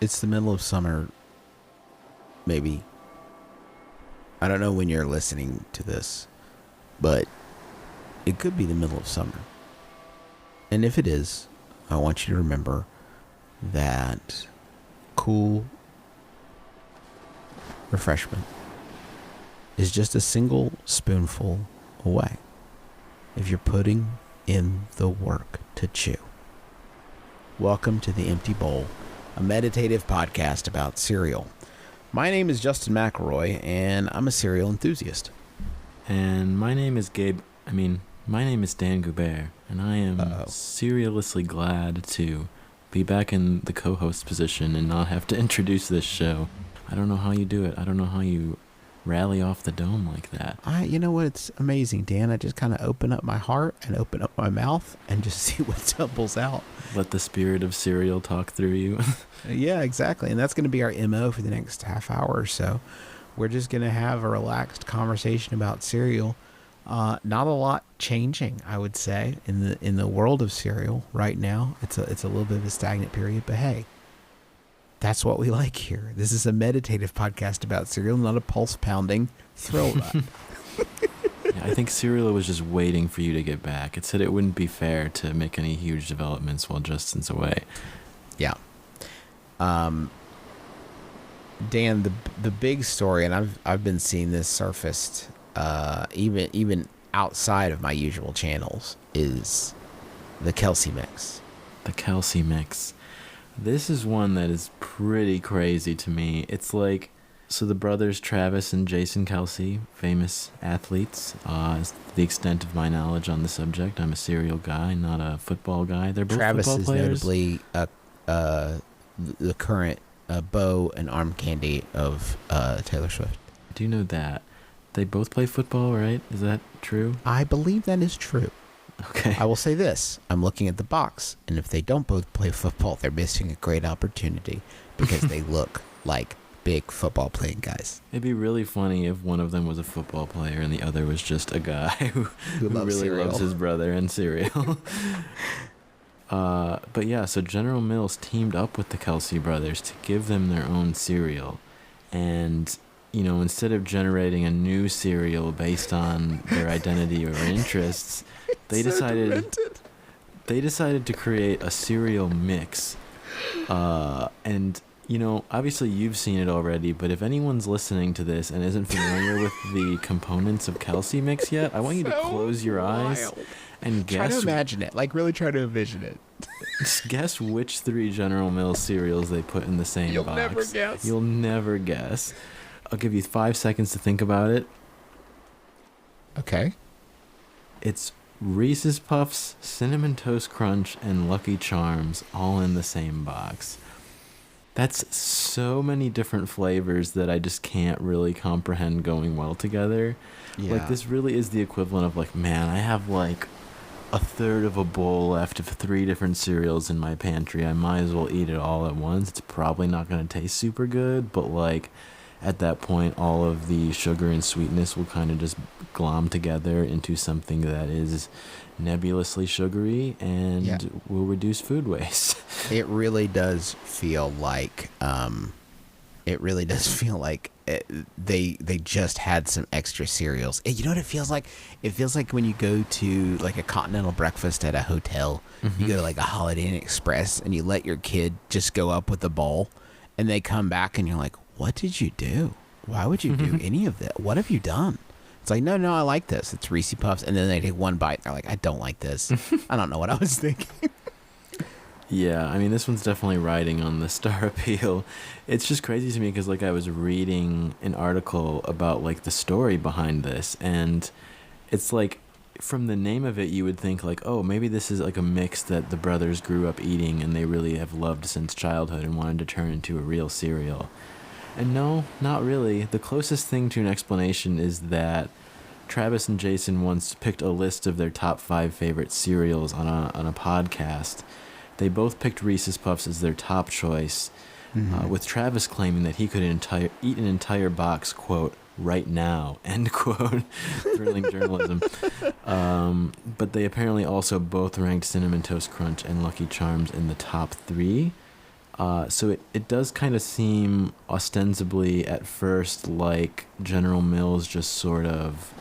It's the middle of summer, maybe. I don't know when you're listening to this, but it could be the middle of summer. And if it is, I want you to remember that cool refreshment is just a single spoonful away if you're putting in the work to chew. Welcome to The Empty Bowl, a meditative podcast about cereal. My name is Justin McElroy, and I'm a cereal enthusiast. And my name is my name is Dan Goubert, and I am seriously glad to be back in the co-host position and not have to introduce this show. I don't know how you do it. I don't know how you rally off the dome like that. You know what? It's amazing, Dan. I just kind of open up my heart and open up my mouth and just see what tumbles out. Let the spirit of cereal talk through you. Yeah, exactly. And that's going to be our MO for the next half hour or so. We're just going to have a relaxed conversation about cereal. Not a lot changing, I would say, in the world of cereal right now. It's a little bit of a stagnant period, but hey, that's what we like here. This is a meditative podcast about cereal, not a pulse-pounding thrill ride. Yeah, I think cereal was just waiting for you to get back. It said it wouldn't be fair to make any huge developments while Justin's away. Yeah. Dan, the big story, and I've been seeing this surfaced even outside of my usual channels, is the Kelce mix. The Kelce mix. This is one that is pretty crazy to me. It's like, so the brothers Travis and Jason Kelce, famous athletes, is the extent of my knowledge on the subject. I'm a cereal guy, not a football guy. They're both Travis football players. Travis is notably the current bow and arm candy of Taylor Swift. I do know that. They both play football, right? Is that true? I believe that is true. Okay. I will say this. I'm looking at the box, and if they don't both play football, they're missing a great opportunity because they look like big football playing guys. It'd be really funny if one of them was a football player and the other was just a guy who really loves his brother and cereal. But yeah, so General Mills teamed up with the Kelce brothers to give them their own cereal. And, you know, instead of generating a new cereal based on their identity or interests, they decided to create a cereal mix. And, you know, obviously you've seen it already, but if anyone's listening to this and isn't familiar with the components of Kelce mix yet, I want you to close your eyes and guess. Try to imagine it. Like, really try to envision it. Guess which 3 General Mills cereals they put in the same box. Never guess. You'll never guess. I'll give you 5 seconds to think about it. Okay. It's Reese's Puffs, Cinnamon Toast Crunch, and Lucky Charms all in the same box. That's so many different flavors that I just can't really comprehend going well together. Yeah. Like, this really is the equivalent of, like, man, I have, like, a third of a bowl left of 3 different cereals in my pantry. I might as well eat it all at once. It's probably not going to taste super good, but, like, at that point, all of the sugar and sweetness will kind of just glom together into something that is nebulously sugary and will reduce food waste. It really does feel like they just had some extra cereals. You know what it feels like? It feels like when you go to like a continental breakfast at a hotel, you go to like a Holiday Inn Express and you let your kid just go up with a bowl and they come back and you're like, what did you do? Why would you do any of that? What have you done? It's like, no, I like this. It's Reese's Puffs. And then they take one bite. They're like, I don't like this. I don't know what I was thinking. Yeah, I mean, this one's definitely riding on the star appeal. It's just crazy to me because, like, I was reading an article about, like, the story behind this. And it's like, from the name of it, you would think, like, oh, maybe this is, like, a mix that the brothers grew up eating and they really have loved since childhood and wanted to turn into a real cereal. And no, not really. The closest thing to an explanation is that Travis and Jason once picked a list of their top 5 favorite cereals on a podcast. They both picked Reese's Puffs as their top choice, with Travis claiming that he could eat an entire box, quote, right now, end quote. Thrilling journalism. But they apparently also both ranked Cinnamon Toast Crunch and Lucky Charms in the top 3. So it does kind of seem ostensibly at first like General Mills just sort of,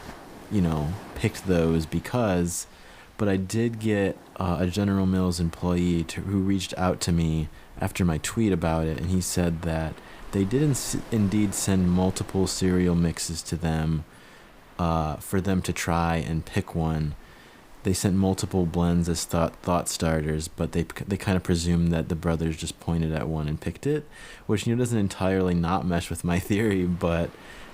picked those because, but I did get a General Mills employee who reached out to me after my tweet about it, and he said that they did indeed send multiple cereal mixes to them for them to try and pick one. They sent multiple blends as thought starters, but they kind of presumed that the brothers just pointed at one and picked it, which doesn't entirely not mesh with my theory, but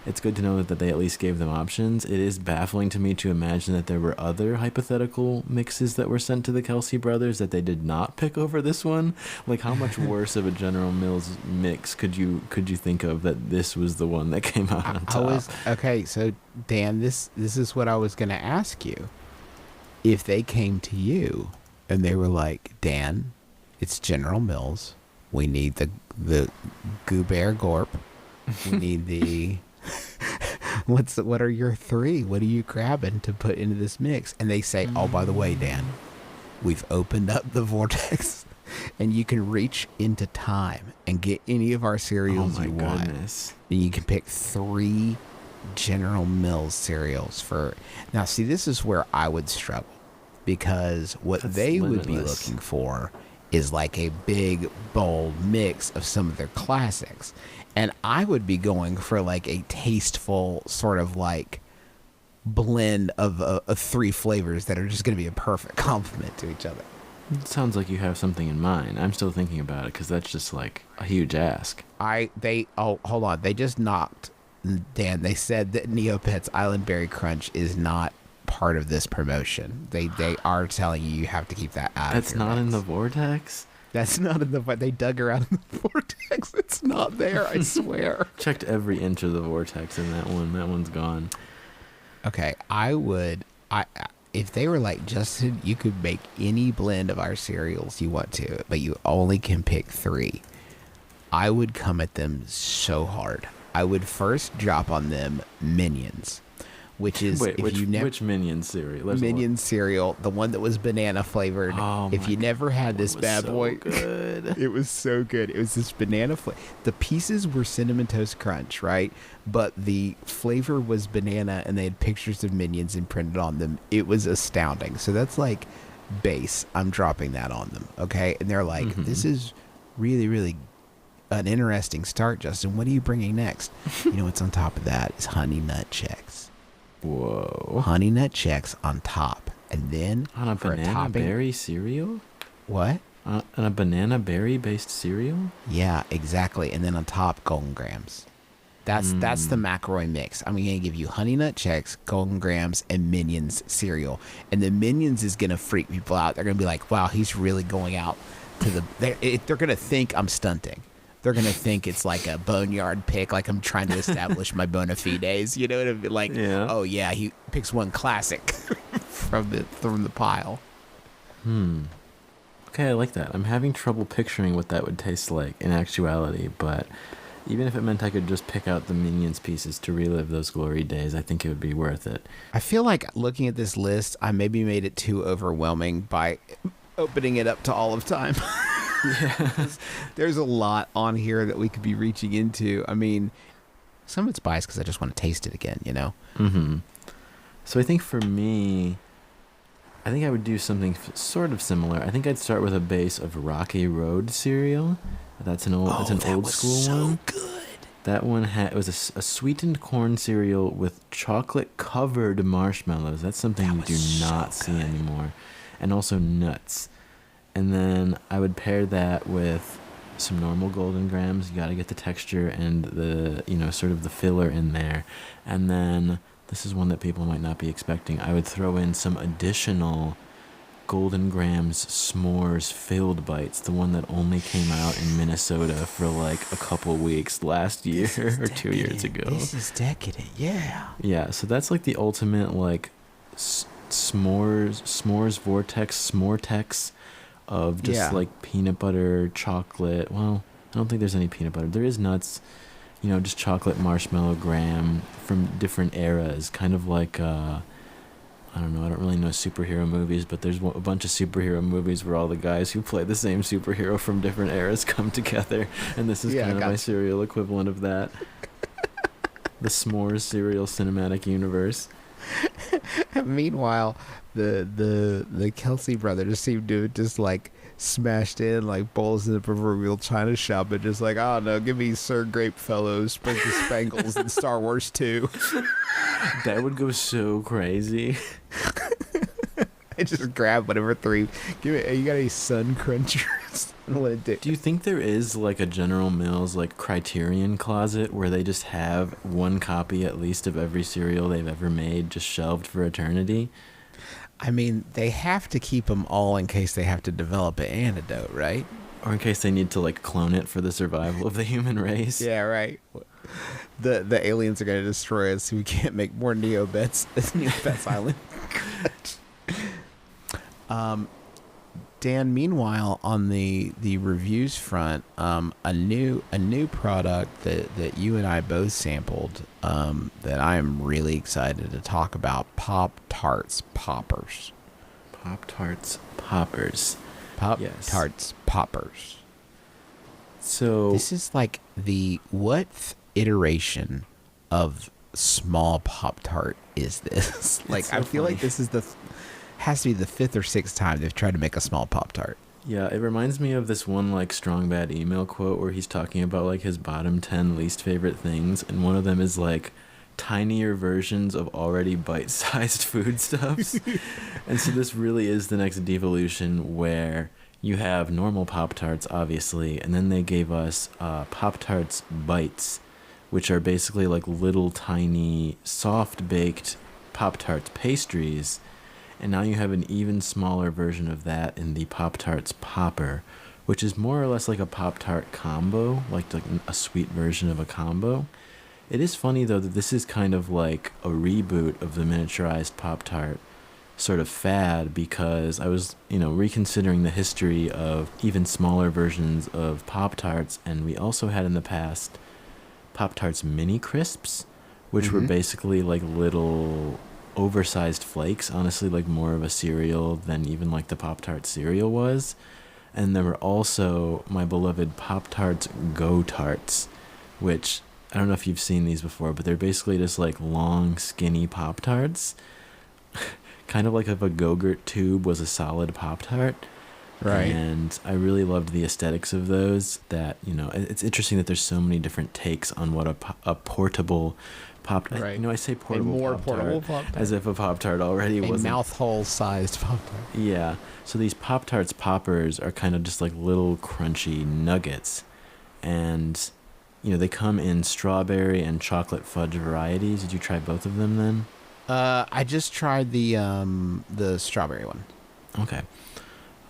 it's good to know that they at least gave them options. It is baffling to me to imagine that there were other hypothetical mixes that were sent to the Kelce brothers that they did not pick over this one. Like, how much worse of a General Mills mix could you think of that this was the one that came out on top? Okay, so Dan, this is what I was going to ask you. If they came to you and they were like, Dan, it's General Mills. We need the Goubert Gorp. We need the what are your three? What are you grabbing to put into this mix? And they say, oh, by the way, Dan, we've opened up the vortex and you can reach into time and get any of our cereals you want. And you can pick 3 General Mills cereals for. Now, see, this is where I would struggle, because what they would be looking for is like a big, bold mix of some of their classics. And I would be going for like a tasteful sort of like blend of 3 flavors that are just going to be a perfect complement to each other. It sounds like you have something in mind. I'm still thinking about it because that's just like a huge ask. Hold on. They just knocked, Dan. They said that Neopets Island Berry Crunch is not part of this promotion. They are telling you have to keep that out. That's of your not mix. In the vortex? That's not in the. They dug around in the vortex. It's not there, I swear. Checked every inch of the vortex in that one. That one's gone. Okay, if they were like, Justin, you could make any blend of our cereals you want to, but you only can pick 3, I would come at them so hard. I would first drop on them Minions, which is which Minion cereal? Minion cereal, the one that was banana flavored. Oh, if you never had this bad boy, good. It was so good. It was this banana flavor. The pieces were Cinnamon Toast Crunch, right? But the flavor was banana, and they had pictures of Minions imprinted on them. It was astounding. So that's like base. I'm dropping that on them, okay? And they're like, This is really, really an interesting start, Justin. What are you bringing next? You know what's on top of that is Honey Nut Chex. Whoa. Honey Nut Chex on top. And then on a banana berry cereal? What? On a banana berry based cereal? Yeah, exactly. And then on top, Golden Grams. That's the McElroy mix. I'm going to give you Honey Nut Chex, Golden Grams, and Minions cereal. And the Minions is going to freak people out. They're going to be like, wow, he's really going out to the... They're going to think I'm stunting. They're going to think it's like a boneyard pick, like I'm trying to establish my bona fides. You know what I mean? Like, oh, yeah, he picks one classic from the pile. Okay, I like that. I'm having trouble picturing what that would taste like in actuality, but even if it meant I could just pick out the Minions pieces to relive those glory days, I think it would be worth it. I feel like looking at this list, I maybe made it too overwhelming by opening it up to all of time. Yeah. There's a lot on here that we could be reaching into. I mean, some of it's biased because I just want to taste it again, you know? So I think for me, I think I would do something sort of similar. I think I'd start with a base of Rocky Road cereal. That's an old school one. Good. That one it was a sweetened corn cereal with chocolate covered marshmallows. That's something you do not see anymore. And also nuts. And then I would pair that with some normal Golden Grams. You got to get the texture and the, sort of the filler in there. And then this is one that people might not be expecting. I would throw in some additional Golden Grams s'mores filled bites, the one that only came out in Minnesota for like a couple weeks last year or 2 years ago. This is decadent, yeah. Yeah, so that's like the ultimate like s'mores vortex, s'moretex of just like peanut butter, chocolate. Well, I don't think there's any peanut butter. There is nuts, just chocolate marshmallow graham from different eras, kind of like I don't don't know. I don't really know superhero movies, but there's a bunch of superhero movies where all the guys who play the same superhero from different eras come together, and this is kind of my cereal equivalent of that. The S'mores cereal cinematic universe. Meanwhile, the Kelce brothers seem to have just like smashed in like bowls in the proverbial china shop and just like, oh no, give me Sir Grapefellow, Sprinkle Spangles, and Star Wars 2. That would go so crazy. I just grab whatever 3. Give it. You got any Sun Crunchers? Do you think there is like a General Mills like Criterion closet where they just have one copy at least of every cereal they've ever made just shelved for eternity? I mean, they have to keep them all in case they have to develop an antidote, right? Or in case they need to like clone it for the survival of the human race. Yeah, right. The aliens are going to destroy us so we can't make more Neobets Island. Dan, meanwhile, on the reviews front, a new product that you and I both sampled, that I am really excited to talk about, Pop-Tarts Poppers. Pop-Tarts Poppers. Pop-Tarts Poppers. So this is like what iteration of small Pop-Tart is this? Like, so I feel like this is has to be the 5th or 6th time they've tried to make a small Pop-Tart. Yeah, it reminds me of this one like Strong Bad email quote where he's talking about like his bottom 10 least favorite things, and one of them is like tinier versions of already bite-sized foodstuffs. And so this really is the next devolution where you have normal Pop-Tarts, obviously, and then they gave us Pop-Tarts Bites, which are basically like little tiny soft-baked Pop-Tarts pastries. And now you have an even smaller version of that in the Pop-Tarts Popper, which is more or less like a Pop-Tart combo, like a sweet version of a combo. It is funny, though, that this is kind of like a reboot of the miniaturized Pop-Tart sort of fad, because I was, reconsidering the history of even smaller versions of Pop-Tarts, and we also had in the past Pop-Tarts Mini Crisps, which were basically like little oversized flakes, honestly, like more of a cereal than even like the Pop-Tart cereal was. And there were also my beloved Pop-Tarts Go-Tarts, which I don't know if you've seen these before, but they're basically just like long, skinny Pop-Tarts. Kind of like if a Go-Gurt tube was a solid Pop-Tart. Right. And I really loved the aesthetics of those. That, it's interesting that there's so many different takes on what a portable Pop-Tart. Right. I say portable portable Pop-Tart. as if a Pop-Tart already was a mouth hole sized Pop-Tart. Yeah. So these Pop-Tarts Poppers are kind of just like little crunchy nuggets. And, they come in strawberry and chocolate fudge varieties. Did you try both of them then? I just tried the strawberry one. Okay.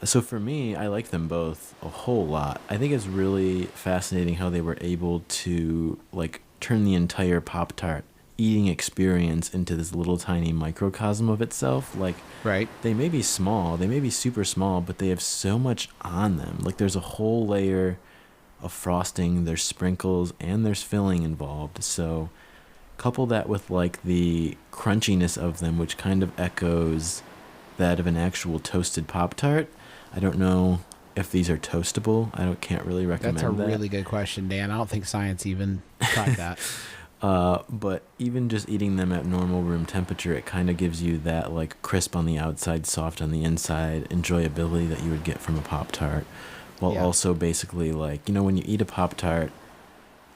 So for me, I like them both a whole lot. I think it's really fascinating how they were able to like turn the entire Pop-Tart eating experience into this little tiny microcosm of itself. Like, right. They may be small, they may be super small, but they have so much on them. Like, there's a whole layer of frosting, there's sprinkles, and there's filling involved. So couple that with like the crunchiness of them, which kind of echoes that of an actual toasted Pop-Tart. I don't know if these are toastable. Can't really recommend that. That's a really good question, Dan. I don't think science even tried that. But even just eating them at normal room temperature, it kind of gives you that like crisp on the outside, soft on the inside enjoyability that you would get from a Pop-Tart, while also basically like, when you eat a Pop-Tart,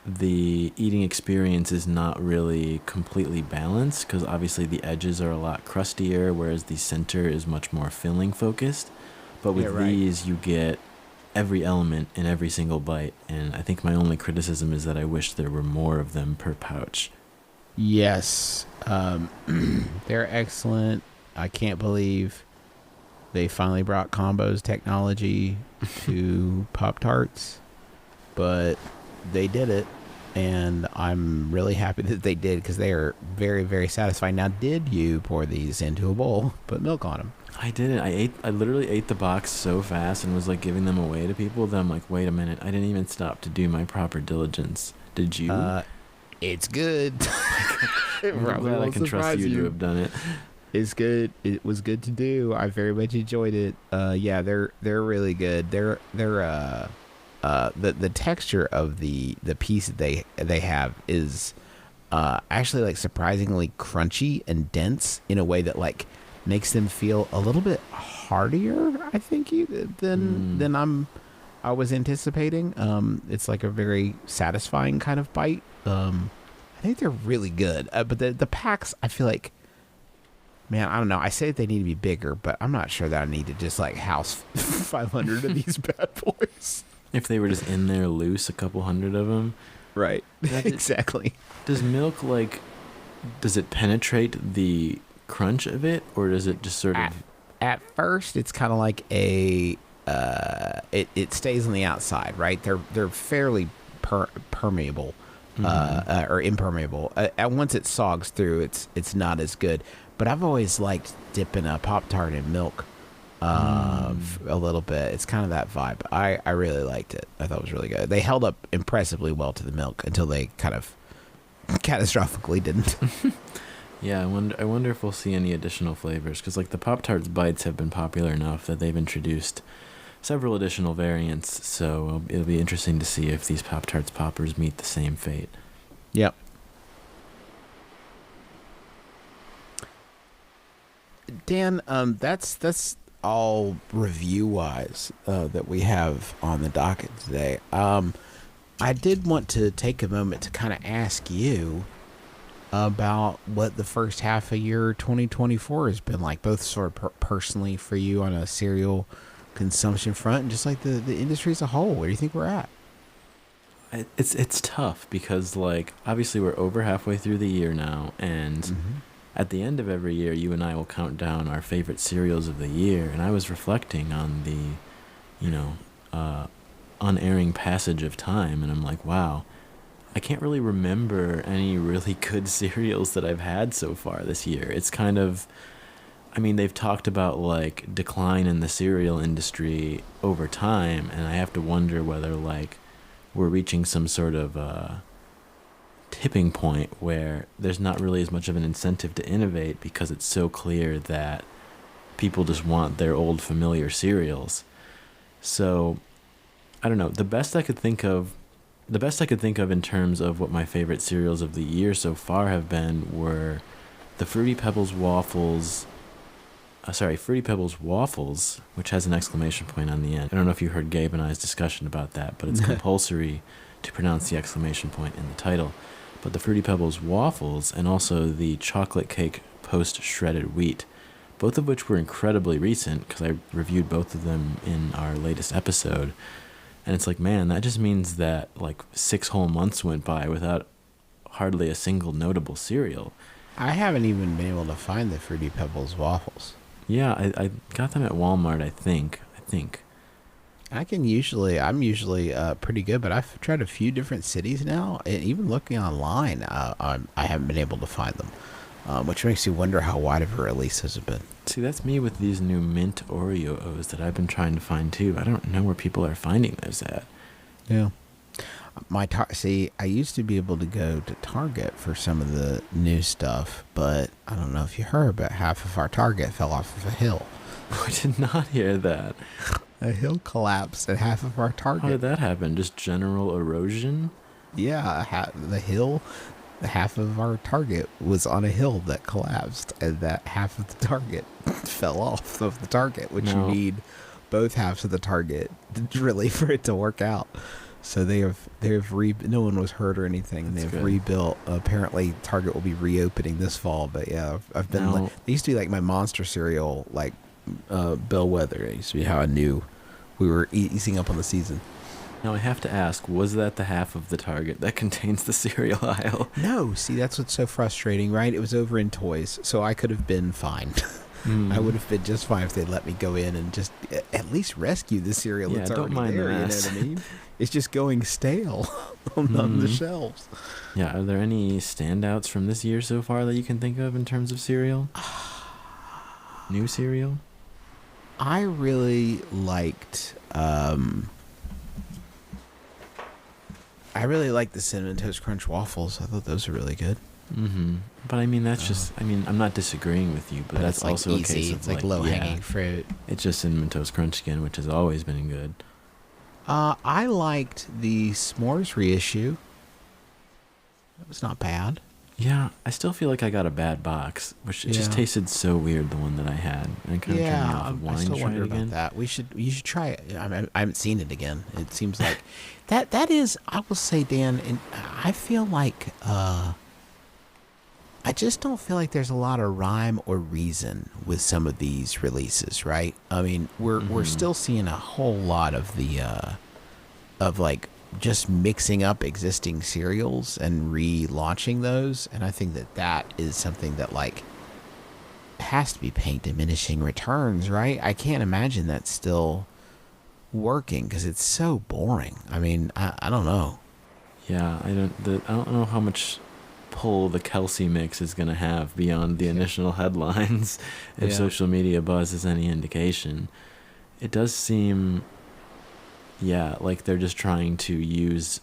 the eating experience is not really completely balanced, because obviously the edges are a lot crustier, whereas the center is much more filling focused. But with these, you get every element in every single bite, and I think my only criticism is that I wish there were more of them per pouch. Yes. They're excellent. I can't believe they finally brought combos technology to Pop-Tarts, but they did it, and I'm really happy that they did, because they are very, very satisfying. Now, did you pour these into a bowl, put milk on them? I didn't. I literally ate the box so fast and was like giving them away to people that I'm like, wait a minute, I didn't even stop to do my proper diligence. Did you? It's good. I'm glad I can trust you to have done it. It's good. It was good to do. I very much enjoyed it. Yeah, they're really good. The texture of the piece that they have is actually like surprisingly crunchy and dense in a way that like makes them feel a little bit heartier. I think than I was anticipating. It's like a very satisfying kind of bite. I think they're really good. But the packs, I feel like, man, I don't know. I say that they need to be bigger, but I'm not sure that I need to just like house 500 of these bad boys. If they were just in there loose, a couple hundred of them. Right. Exactly. Does milk, like, does it penetrate the crunch of it, or does it just sort of... At first, it's kind of like it stays on the outside, right? They're fairly permeable, or impermeable. And once it sogs through, it's not as good. But I've always liked dipping a Pop-Tart in milk a little bit. It's kind of that vibe. I really liked it. I thought it was really good. They held up impressively well to the milk until they kind of catastrophically didn't. Yeah, I wonder if we'll see any additional flavors, because like the Pop-Tarts bites have been popular enough that they've introduced several additional variants, so it'll be interesting to see if these Pop-Tarts poppers meet the same fate. Yep. Dan, that's all review-wise that we have on the docket today. I did want to take a moment to kind of ask you about what the first half of year 2024 has been like, both sort of personally for you on a cereal consumption front and just like the industry as a whole. Where do you think we're at? It's tough because, like, obviously we're over halfway through the year now, and at the end of every year, you and I will count down our favorite cereals of the year, and I was reflecting on the, unerring passage of time, and I'm like, wow, I can't really remember any really good cereals that I've had so far this year. It's kind of, I mean, they've talked about, like, decline in the cereal industry over time, and I have to wonder whether, like, we're reaching some sort of tipping point where there's not really as much of an incentive to innovate because it's so clear that people just want their old familiar cereals. So, I don't know. The best I could think of in terms of what my favorite cereals of the year so far have been were the Fruity Pebbles Waffles, which has an exclamation point on the end. I don't know if you heard Gabe and I's discussion about that, but it's compulsory to pronounce the exclamation point in the title. But the Fruity Pebbles Waffles and also the Chocolate Cake Post-Shredded Wheat, both of which were incredibly recent because I reviewed both of them in our latest episode. And it's like, man, that just means that like 6 whole months went by without hardly a single notable cereal. I haven't even been able to find the Fruity Pebbles Waffles. Yeah, I got them at Walmart, I think. I'm usually pretty good, but I've tried a few different cities now, and even looking online, I haven't been able to find them, which makes you wonder how wide of a release those have been. See, that's me with these new mint Oreos that I've been trying to find too. I don't know where people are finding those at. Yeah. I used to be able to go to Target for some of the new stuff, but I don't know if you heard, but half of our Target fell off of a hill. I did not hear that. A hill collapsed at half of our Target. How did that happen? Just general erosion? Yeah, half of our Target was on a hill that collapsed, and that half of the Target fell off of the Target, which you need both halves of the Target really for it to work out. So no one was hurt or anything. They've rebuilt. Apparently, Target will be reopening this fall. But yeah, I've been. They used to be like my monster cereal, like bellwether. It used to be how I knew we were easing up on the season. Now I have to ask: was that the half of the Target that contains the cereal aisle? No. See, that's what's so frustrating, right? It was over in toys, so I could have been fine. I would have been just fine if they'd let me go in and just at least rescue the cereal that's already there. You know what I mean? It's just going stale on the shelves. Yeah, are there any standouts from this year so far that you can think of in terms of cereal? New cereal? I really liked the Cinnamon Toast Crunch waffles. I thought those were really good. Mm-hmm. But I mean, that's just, I mean, I'm not disagreeing with you, but that's it's like also a easy. case of It's like low hanging yeah, fruit. it's just Cinnamon Toast Crunch again, which has always been good. I liked the s'mores reissue. It was not bad. Yeah, I still feel like I got a bad box, which it just Yeah. tasted so weird, the one that I had, and it kind of turned me off of I wine. still Try wonder it about again. that. You should try it. I haven't seen it again. It seems like that is. I will say, Dan, and I feel like I just don't feel like there's a lot of rhyme or reason with some of these releases, right? I mean, we're still seeing a whole lot of the of like just mixing up existing cereals and relaunching those, and I think that is something that like has to be paying diminishing returns, right? I can't imagine that's still working because it's so boring. I mean, I don't know. Yeah, I don't know how much pull the Kelce mix is gonna have beyond the initial headlines. If Yeah. social media buzz is any indication, it does seem, yeah, like they're just trying to use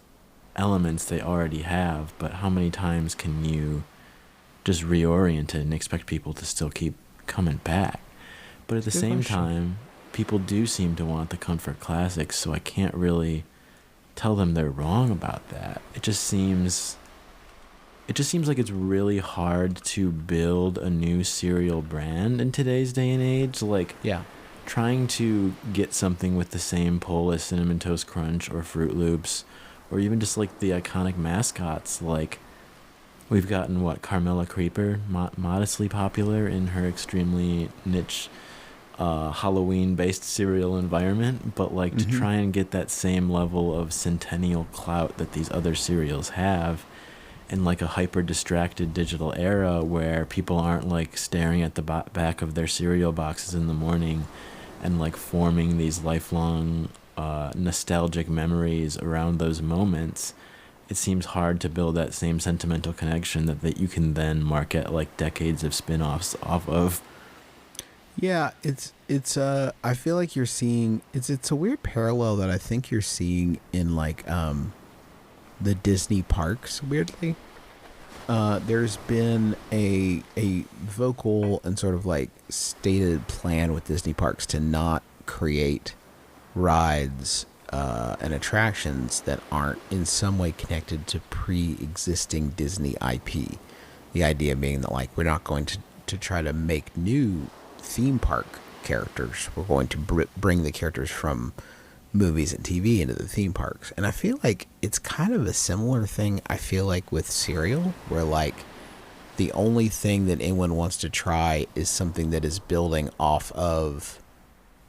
elements they already have. But how many times can you just reorient it and expect people to still keep coming back? But at the Good same question. time, people do seem to want the comfort classics, so I can't really tell them they're wrong about that. It just seems like it's really hard to build a new cereal brand in today's day and age. Like Yeah. trying to get something with the same pull as Cinnamon Toast Crunch or Fruit Loops, or even just like the iconic mascots. Like we've gotten Carmela Creeper, modestly popular in her extremely niche Halloween-based cereal environment, but like to try and get that same level of centennial clout that these other cereals have in like a hyper distracted digital era where people aren't like staring at the back of their cereal boxes in the morning and like forming these lifelong nostalgic memories around those moments. It seems hard to build that same sentimental connection that you can then market like decades of spin-offs off of. Yeah, it's I feel like you're seeing it's a weird parallel that I think you're seeing in like the Disney parks, weirdly. There's been a vocal and sort of like stated plan with Disney parks to not create rides and attractions that aren't in some way connected to pre-existing Disney IP. The idea being that like we're not going to try to make new theme park characters. We're going to bring the characters from movies and TV into the theme parks. And I feel like it's kind of a similar thing, I feel like, with cereal, where like the only thing that anyone wants to try is something that is building off of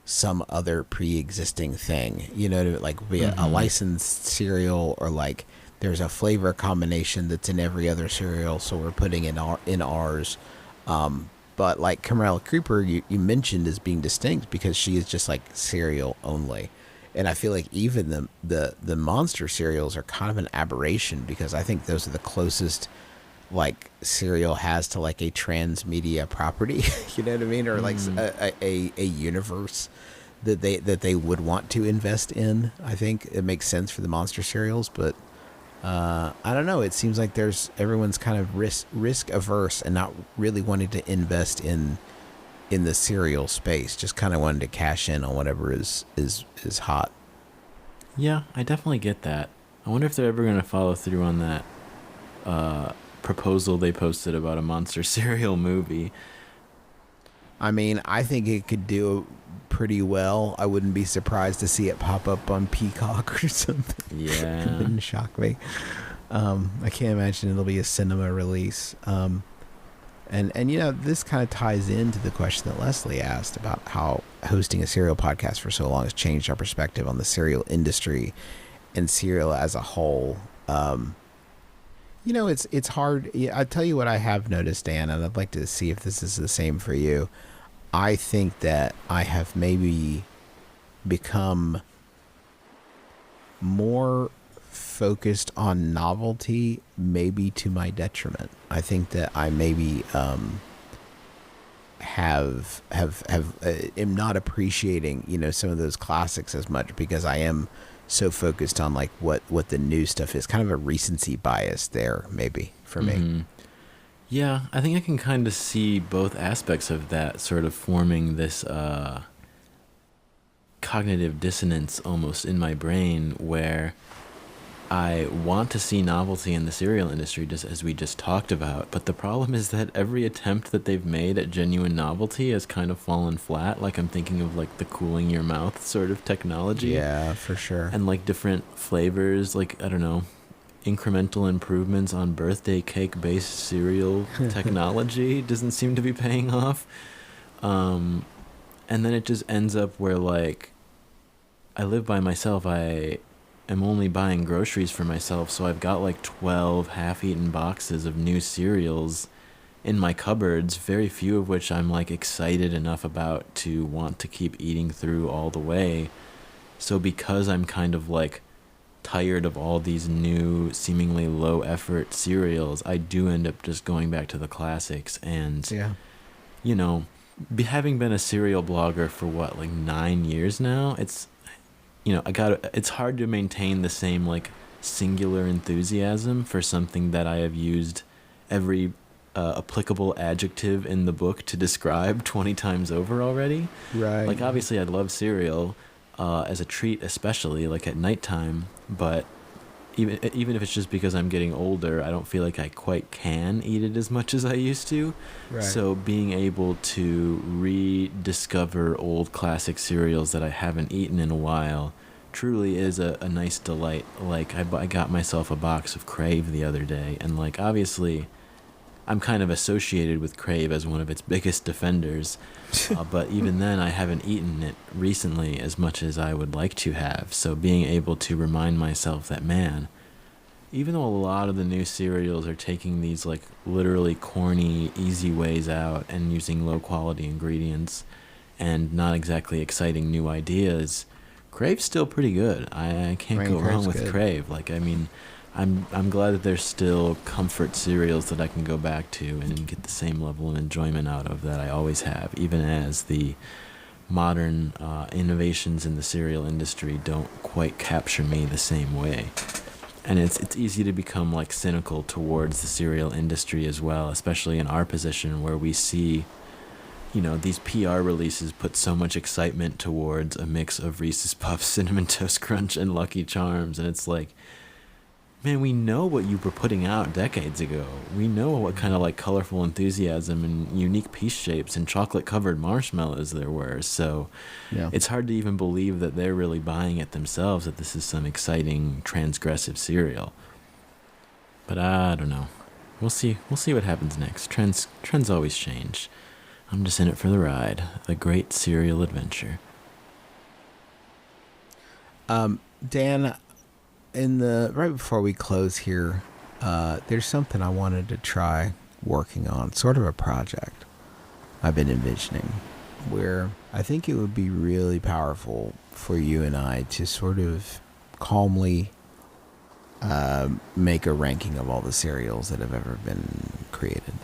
some other pre-existing thing, you know, like be a licensed cereal, or like there's a flavor combination that's in every other cereal, so we're putting in ours. But like Camarilla Creeper, you mentioned as being distinct because she is just like cereal only. And I feel like even the monster cereals are kind of an aberration, because I think those are the closest like cereal has to like a transmedia property, you know what I mean? Or like a universe that they would want to invest in. I think it makes sense for the monster cereals, but I don't know. It seems like everyone's kind of risk averse and not really wanting to invest in the cereal space. Just kind of wanting to cash in on whatever is hot. Yeah, I definitely get that. I wonder if they're ever going to follow through on that proposal they posted about a monster cereal movie. I mean, I think it could do pretty well. I wouldn't be surprised to see it pop up on Peacock or something. Yeah. It wouldn't shock me. I can't imagine it'll be a cinema release. And you know, this kind of ties into the question that Leslie asked about how hosting a cereal podcast for so long has changed our perspective on the cereal industry and cereal as a whole. You know, it's hard. I'll tell you what I have noticed, Dan, and I'd like to see if this is the same for you. I think that I have maybe become more focused on novelty, maybe to my detriment. I think that I maybe am not appreciating, you know, some of those classics as much, because I am so focused on like what the new stuff is. Kind of a recency bias there, maybe, for me. Yeah, I think I can kind of see both aspects of that sort of forming this cognitive dissonance almost in my brain where I want to see novelty in the cereal industry, just as we just talked about. But the problem is that every attempt that they've made at genuine novelty has kind of fallen flat. Like I'm thinking of like the cooling your mouth sort of technology. Yeah, for sure. And like different flavors, like, I don't know, incremental improvements on birthday cake based cereal technology doesn't seem to be paying off. And then it just ends up where, like, I live by myself. I am only buying groceries for myself, so I've got like 12 half-eaten boxes of new cereals in my cupboards, very few of which I'm like excited enough about to want to keep eating through all the way. So because I'm kind of like tired of all these new seemingly low effort cereals, I do end up just going back to the classics. And Yeah. you know, having been a cereal blogger for what, like 9 years now, it's, it's hard to maintain the same like singular enthusiasm for something that I have used every applicable adjective in the book to describe 20 times over already. Right. Like, obviously I love cereal as a treat, especially like at nighttime, but even if it's just because I'm getting older, I don't feel like I quite can eat it as much as I used to. Right. So being able to rediscover old classic cereals that I haven't eaten in a while truly is a nice delight. Like, I got myself a box of Crave the other day, and like, obviously I'm kind of associated with Crave as one of its biggest defenders, but even then I haven't eaten it recently as much as I would like to have. So being able to remind myself that, man, even though a lot of the new cereals are taking these like literally corny, easy ways out and using low quality ingredients and not exactly exciting new ideas, Crave's still pretty good. I can't go wrong with Crave. Like, I mean, I'm glad that there's still comfort cereals that I can go back to and get the same level of enjoyment out of that I always have, even as the modern innovations in the cereal industry don't quite capture me the same way. And it's easy to become like cynical towards the cereal industry as well, especially in our position where we see, these PR releases put so much excitement towards a mix of Reese's Puffs, Cinnamon Toast Crunch, and Lucky Charms, and it's like, man, we know what you were putting out decades ago. We know what kind of like colorful enthusiasm and unique piece shapes and chocolate covered marshmallows there were. So yeah, it's hard to even believe that they're really buying it themselves, that this is some exciting transgressive cereal. But I don't know. We'll see what happens next. Trends always change. I'm just in it for the ride. The great cereal adventure. Dan, right before we close here, there's something I wanted to try working on, sort of a project I've been envisioning, where I think it would be really powerful for you and I to sort of calmly make a ranking of all the cereals that have ever been created.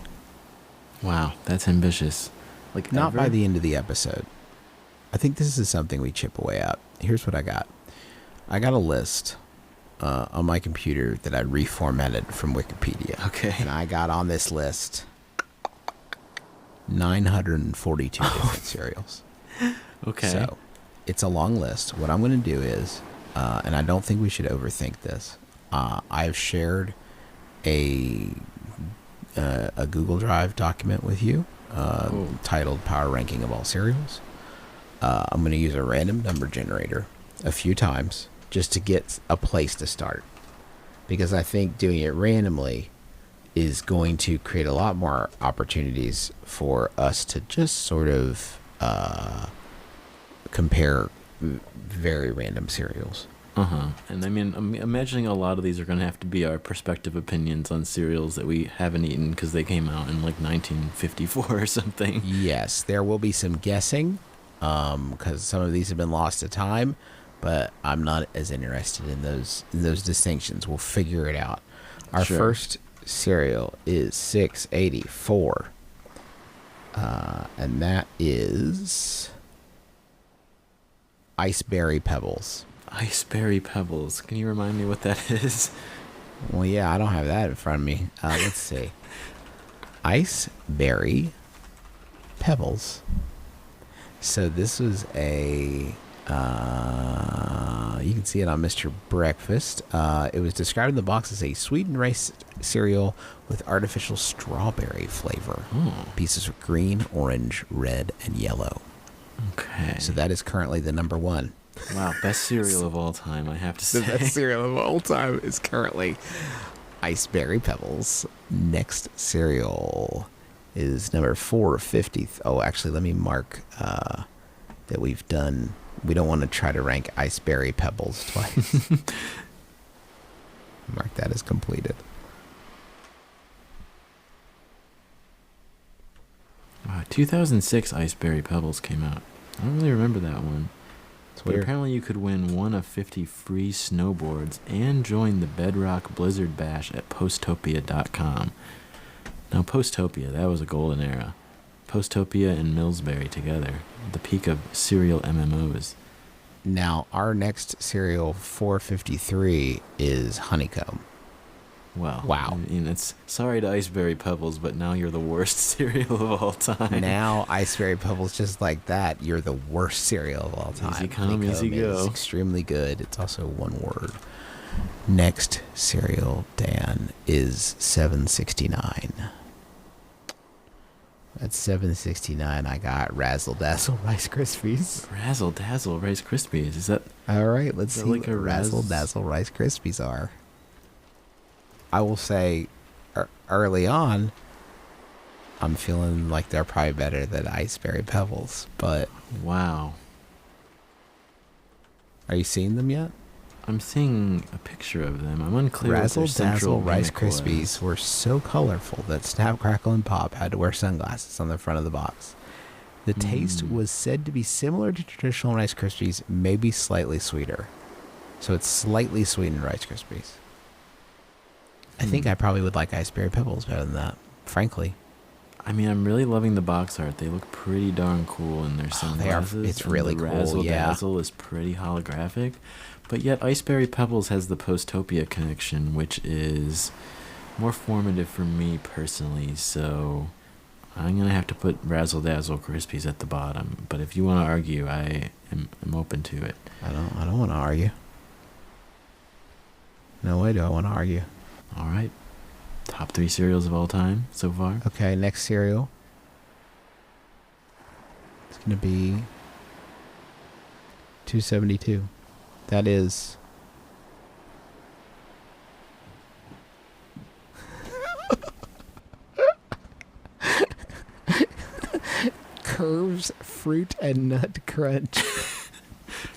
Wow, that's ambitious. Like, not ever? By the end of the episode. I think this is something we chip away at. Here's what I got. I got a list on my computer that I reformatted from Wikipedia. Okay. And I got on this list 942 different cereals. Okay. So it's a long list. What I'm going to do is, and I don't think we should overthink this, I've shared a Google Drive document with you titled Power Ranking of All Cereals. I'm going to use a random number generator a few times just to get a place to start, because I think doing it randomly is going to create a lot more opportunities for us to just sort of compare very random cereals. And I mean, I'm imagining a lot of these are going to have to be our perspective opinions on cereals that we haven't eaten because they came out in like 1954 or something. Yes, there will be some guessing because some of these have been lost to time, but I'm not as interested in those distinctions. We'll figure it out. Our first cereal is 684, and that is Iceberry Pebbles. Iceberry Pebbles. Can you remind me what that is? Well, yeah, I don't have that in front of me. Let's see. Ice Berry Pebbles. So this was a, you can see it on Mr. Breakfast. It was described in the box as a sweetened rice cereal with artificial strawberry flavor. Pieces of green, orange, red, and yellow. Okay. So that is currently the number one. Wow, best cereal of all time, I have to say. The best cereal of all time is currently Ice Berry Pebbles. Next cereal is number 450. Oh, actually, let me mark that we've done. We don't want to try to rank Ice Berry Pebbles twice. Mark that as completed. Wow, 2006 Ice Berry Pebbles came out. I don't really remember that one. But Weird. apparently you could win one of 50 free snowboards and join the Bedrock Blizzard Bash at Postopia.com. Now, Postopia, that was a golden era. Postopia and Millsberry together, the peak of cereal MMOs. Now, our next cereal, 453, is Honeycomb. Well, Wow. I mean, it's sorry to Ice Berry Pebbles, but now you're the worst cereal of all time. Now, Ice Berry Pebbles, just like that, you're the worst cereal of all time. Easy come, easy Honeycomb go. is extremely good. It's also one word. Next cereal, Dan, is 769. At 769, I got Razzle Dazzle Rice Krispies. Razzle Dazzle Rice Krispies. Is that All right, let's Is that see like what a Razzle Dazzle Rice Krispies are. I will say, early on, I'm feeling like they're probably better than Ice Berry Pebbles. But wow? are you seeing them yet? I'm seeing a picture of them. I'm unclear. Razzle what their central Dazzle Rice gimmick was. Krispies were so colorful that Snap, Crackle, and Pop had to wear sunglasses on the front of the box. The taste was said to be similar to traditional Rice Krispies, maybe slightly sweeter. So it's slightly sweetened Rice Krispies. I think I probably would like Ice Berry Pebbles better than that, frankly. I mean, I'm really loving the box art. They look pretty darn cool in their They are. sunglasses. It's and really the cool. Razzle Yeah. Dazzle is pretty holographic. But yet Ice Berry Pebbles has the Postopia connection, which is more formative for me personally. So I'm going to have to put Razzle Dazzle Krispies at the bottom. But if you want to argue, I'm open to it. I don't want to argue. No way do I want to argue. All right. Top 3 cereals of all time so far. Okay, next cereal. It's going to be 272. That is Curves Fruit and Nut Crunch.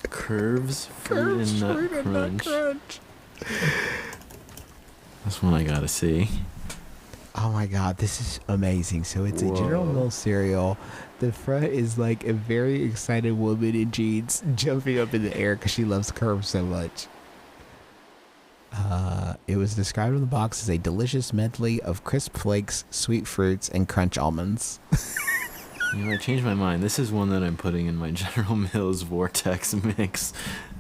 Curves, Fruit and Nut Crunch. That's one I gotta see. Oh my god, this is amazing. So it's a General Whoa. Mills cereal. The front is like a very excited woman in jeans jumping up in the air because she loves curves so much. It was described in the box as a delicious medley of crisp flakes, sweet fruits, and crunch almonds. You know, I changed my mind. This is one that I'm putting in my General Mills Vortex mix.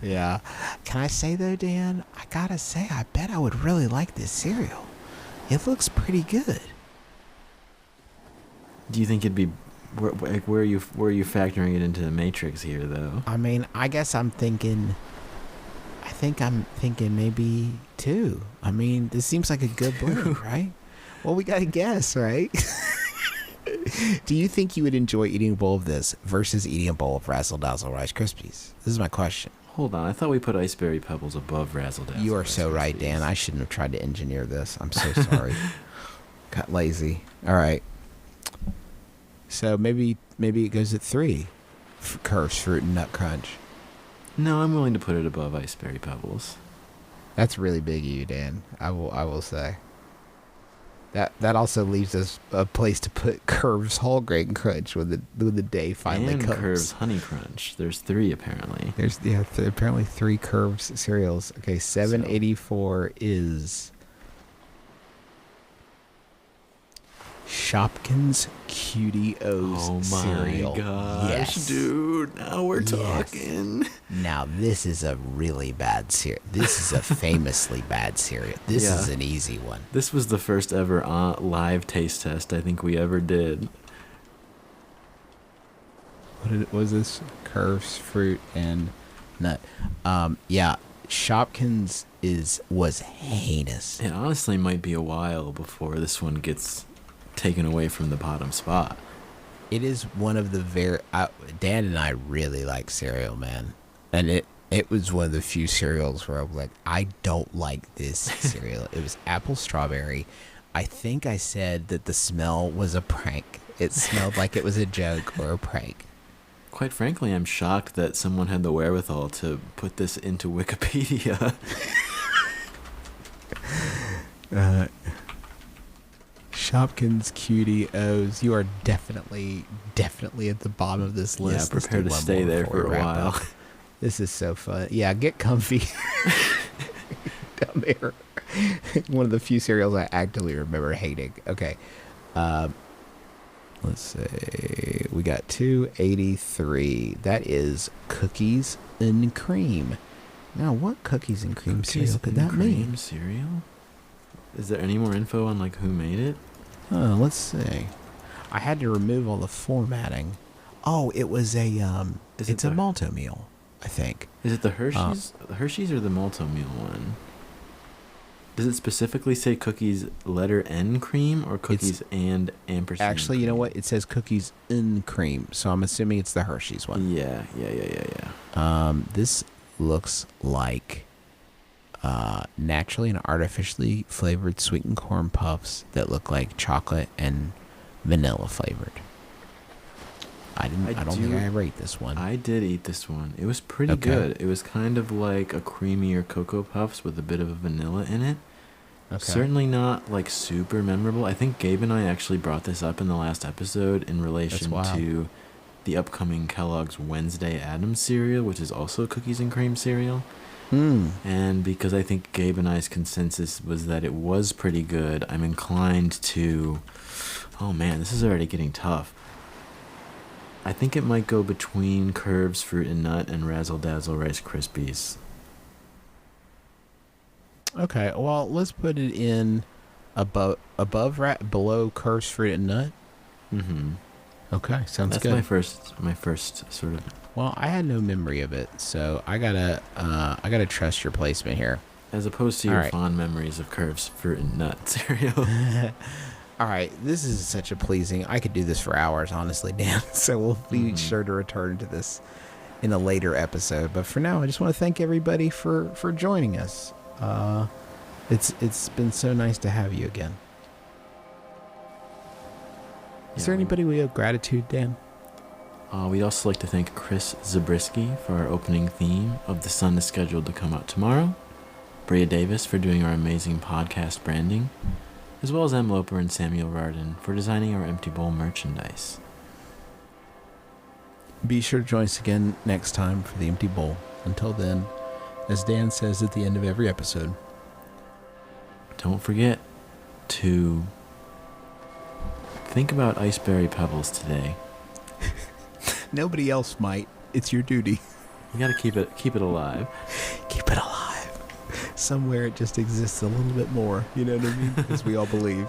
Yeah. Can I say though, Dan? I gotta say, I bet I would really like this cereal. It looks pretty good. Do you think it'd be where are you factoring it into the Matrix here though? I mean, I guess I'm thinking maybe 2. I mean, this seems like a good blend, right? Well, we gotta guess, right? Do you think you would enjoy eating a bowl of this versus eating a bowl of Razzle Dazzle Rice Krispies? This is my question. Hold on, I thought we put Ice Berry Pebbles above Razzle Dazzle. You are Rice so right, Krispies. Dan. I shouldn't have tried to engineer this. I'm so sorry. Got lazy. All right. So maybe it goes at 3. Curves, Fruit, and Nut Crunch. No, I'm willing to put it above Ice Berry Pebbles. That's really big of you, Dan. I will say. That also leaves us a place to put Curves Whole Grain Crunch when the day finally and comes. Curves Honey Crunch. There's 3 apparently. There's apparently 3 Curves cereals. Okay, 784 is Shopkins Cutie O's Oh my cereal. gosh, Yes. dude. Now we're talking. Now, this is a really bad cereal. This is a famously bad cereal. This Yeah. is an easy one. This was the first ever live taste test I think we ever did. What was this? Curves, fruit, and nut. Yeah, Shopkins was heinous. It honestly might be a while before this one gets taken away from the bottom spot. It is one of the Dan and I really like cereal, man, and it was one of the few cereals where I was like, I don't like this cereal. It was apple strawberry. I think I said that the smell was a prank. It smelled like it was a joke or a prank. Quite frankly, I'm shocked that someone had the wherewithal to put this into Wikipedia. Shopkins Cutie O's. You are definitely at the bottom of this list. Yeah, prepare to stay there for a while. Up. This is so fun. Yeah, get comfy down there. One of the few cereals I actively remember hating. Okay. Let's see. We got 283. That is cookies and cream. Now, what cookies and cream cereal could that mean? Cereal? Is there any more info on like who made it? Let's see. I had to remove all the formatting. Oh, it was it's a malto meal, I think. Is it the Hershey's? The Hershey's or the malto meal one? Does it specifically say cookies letter N cream or cookies and ampersand? Actually, you know what? It says cookies in cream, so I'm assuming it's the Hershey's one. Yeah. This looks like naturally and artificially flavored sweetened corn puffs that look like chocolate and vanilla flavored. I don't think I ever ate this one. I did eat this one. It was pretty good. It was kind of like a creamier Cocoa Puffs with a bit of a vanilla in it. Okay. Certainly not like super memorable. I think Gabe and I actually brought this up in the last episode in relation to the upcoming Kellogg's Wednesday Addams cereal, which is also cookies and cream cereal. And because I think Gabe and I's consensus was that it was pretty good, I'm inclined to... Oh man, this is already getting tough. I think it might go between Curves, Fruit and Nut, and Razzle Dazzle Rice Krispies. Okay, well, let's put it in below Curves, Fruit and Nut. Mm-hmm. Okay, sounds good. That's my first sort of... Well, I had no memory of it, so I gotta trust your placement here. As opposed to your fond memories of Curves, Fruit and Nut cereal. All right, this is such a pleasing... I could do this for hours, honestly, Dan. So we'll be sure to return to this in a later episode. But for now, I just want to thank everybody for joining us. It's been so nice to have you again. Is there anybody we owe gratitude, Dan? We'd also like to thank Chris Zabriskie for our opening theme of The Sun is scheduled to come out tomorrow, Bria Davis for doing our amazing podcast branding, as well as Em Loper and Samuel Rardin for designing our Empty Bowl merchandise. Be sure to join us again next time for the Empty Bowl. Until then, as Dan says at the end of every episode, don't forget to think about iceberry pebbles today. Nobody else might. It's your duty. You gotta keep it alive. Keep it alive. Somewhere it just exists a little bit more. You know what I mean? As we all believe.